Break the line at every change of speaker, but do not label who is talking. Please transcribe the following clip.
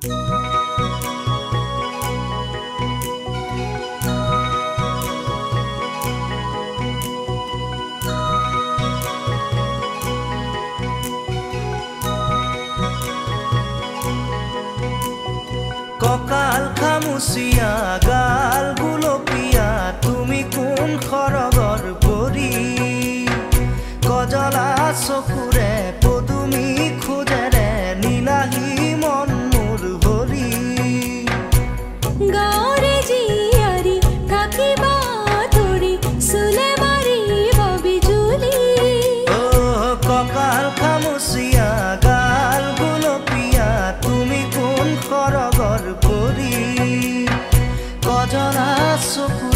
ককাল খামুচিয়া গাল গুলপীয়া তুমি কোন খৰগৰ পৰি কজলা চকুৰে পদুমি খোজেৰে নীলাহী মন মোৰ হৰি
গাঁৱৰে জীয়াৰী থাকিবা ধৰি চুলে মাৰিব বিজুলী
ককাল খামুচিয়া গাল গুলপীয়া তুমি কোন খৰগৰ পৰি কজলা চকু